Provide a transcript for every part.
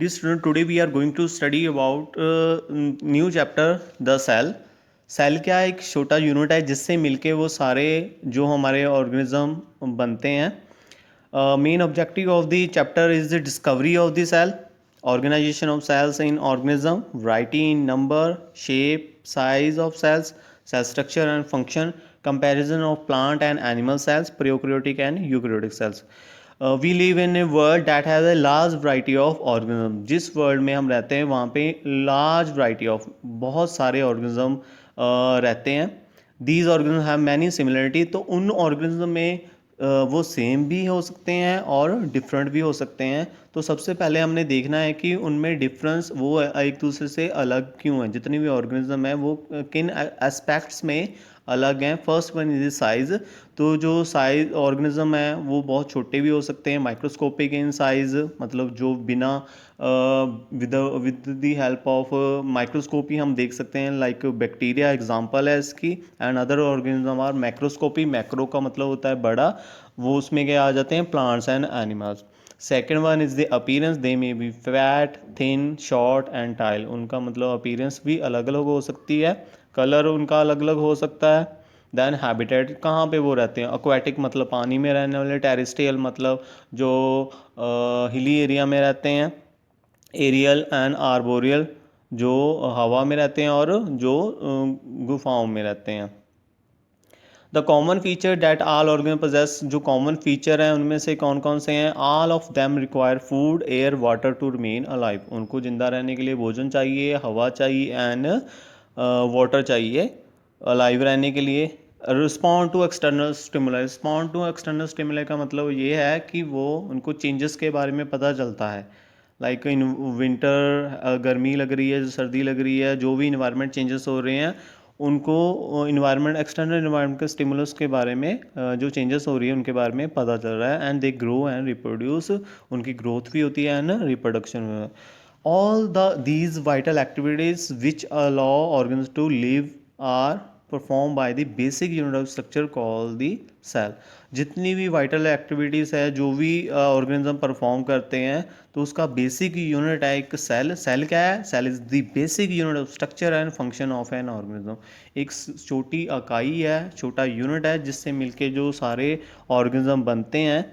Dear student, today we are going to study about new chapter the cell. Cell क्या है? एक छोटा unit है जिससे मिलके वो सारे जो हमारे ऑर्गेनिज्म बनते हैं. Main objective of the chapter is the discovery of the cell, organisation of cells in organism, variety in number, shape, size of cells, cell structure and function, comparison of plant and animal cells, prokaryotic and eukaryotic cells. We live in a world that has a large variety of organism. जिस world में हम रहते हैं वहाँ पे large variety of बहुत सारे organism रहते हैं. These organism have many similarity. तो उन ऑर्गेनिज्म में वो सेम भी हो सकते हैं और डिफरेंट भी हो सकते हैं. तो सबसे पहले हमने देखना है कि उनमें डिफरेंस वो एक दूसरे से अलग क्यों है. जितनी भी ऑर्गेनिज्म है वो किन एस्पेक्ट्स में अलग हैं. First one is size. तो जो साइज ऑर्गेनिज्म है वो बहुत छोटे भी हो सकते हैं, माइक्रोस्कोपिक इन साइज, मतलब जो बिना with the help of microscope ही हम देख सकते हैं. लाइक बैक्टीरिया एग्जांपल है इसकी. And other organism are macroscopy. Macro का मतलब होता है बड़ा, वो उसमें क्या आ जाते हैं, plants and animals. Second one is the appearance. They may be fat, thin, short and tile. उनका मतलब अपीयरेंस भी अलग अलग हो सकती है, कलर उनका अलग अलग हो सकता है. दैन हैबिटेट, कहाँ पे वो रहते हैं. एक्वाटिक मतलब पानी में रहने वाले, टेरेस्ट्रियल मतलब जो हिली एरिया में रहते हैं, एरियल एंड आर्बोरियल जो हवा में रहते हैं और जो गुफाओं में रहते हैं. The common feature that all organism possess. जो कॉमन फीचर हैं उनमें से कौन कौन से हैं. All of them require food, air, water to remain alive. उनको जिंदा रहने के लिए भोजन चाहिए, हवा चाहिए एंड वाटर चाहिए अलाइव रहने के लिए. Respond to external stimuli. Respond to external stimuli का मतलब ये है कि वो उनको चेंजेस के बारे में पता चलता है. लाइक इन विंटर गर्मी लग रही है, सर्दी लग रही है, जो भी इन्वायरमेंट चेंजेस हो रहे हैं उनको इन्वायरमेंट, एक्सटर्नल इन्वायरमेंट के स्टिमुलस के बारे में जो चेंजेस हो रही है उनके बारे में पता चल रहा है. And they grow and reproduce. उनकी ग्रोथ भी होती है and reproduction. All these vital activities which allow organs to live are perform by the basic unit of structure call the cell. जितनी भी वाइटल एक्टिविटीज़ है, जो भी ऑर्गेनिज्म परफॉर्म करते हैं, तो उसका बेसिक यूनिट है एक सेल. सेल क्या है? Cell is the basic unit of structure and function of an organism. एक छोटी इकाई है, छोटा यूनिट है जिससे मिलके जो सारे ऑर्गेनिज्म बनते हैं.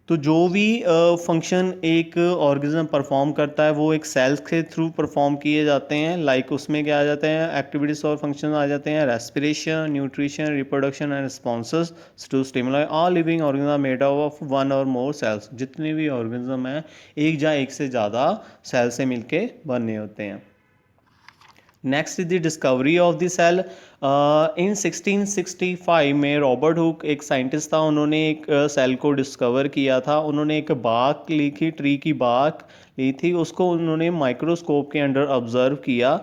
तो जो भी फंक्शन एक ऑर्गेनिज्म परफॉर्म करता है वो एक सेल्स के थ्रू परफॉर्म किए जाते हैं. लाइक उसमें क्या आ जाते हैं, एक्टिविटीज और फंक्शन आ जाते हैं. Respiration, nutrition, reproduction and responses to stimuli. All living organism made up of one or more sales. जितने भी ऑर्गेनिज्म हैं एक या एक से ज़्यादा सेल से मिलके बने होते हैं. Next is the discovery of the cell. In 1665 में रॉबर्ट हुक एक साइंटिस्ट था. उन्होंने एक सेल को डिस्कवर किया था. उन्होंने एक बाग ली थी, ट्री की बाग ली थी. उसको उन्होंने माइक्रोस्कोप के अंडर ऑब्जर्व किया.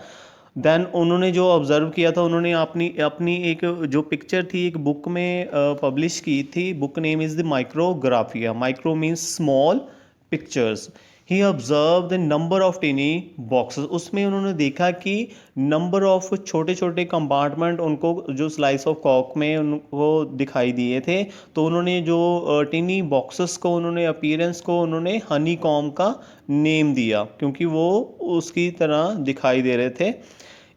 देन उन्होंने जो ऑब्जर्व किया था, उन्होंने अपनी अपनी एक जो पिक्चर थी एक बुक में पब्लिश की थी. Book name is the Micrographia. Micro means small, pictures. He observe the number of टिनी boxes. उसमें उन्होंने देखा कि नंबर ऑफ छोटे छोटे कंपार्टमेंट उनको जो स्लाइस ऑफ कॉक में उनको दिखाई दिए थे. तो उन्होंने जो टिनी बॉक्सेस को, उन्होंने अपीयरेंस को उन्होंने हनी कॉम का नेम दिया क्योंकि वो उसकी तरह दिखाई दे रहे थे.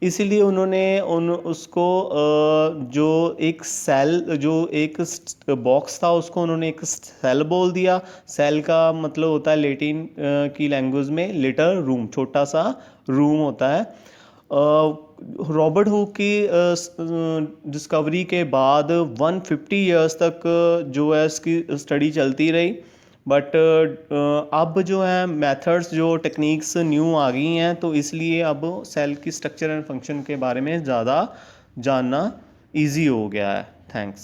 इसीलिए उन्होंने उसको जो एक सेल, जो एक बॉक्स था उसको उन्होंने एक सेल बोल दिया. सेल का मतलब होता है लेटिन की लैंग्वेज में लिटिल रूम, छोटा सा रूम होता है. रॉबर्ट हुक की डिस्कवरी के बाद 150 ईयर्स तक जो है इसकी स्टडी चलती रही. बट अब जो है मेथड्स, जो टेक्निक्स न्यू आ गई हैं, तो इसलिए अब सेल की स्ट्रक्चर एंड फंक्शन के बारे में ज़्यादा जानना इजी हो गया है. थैंक्स.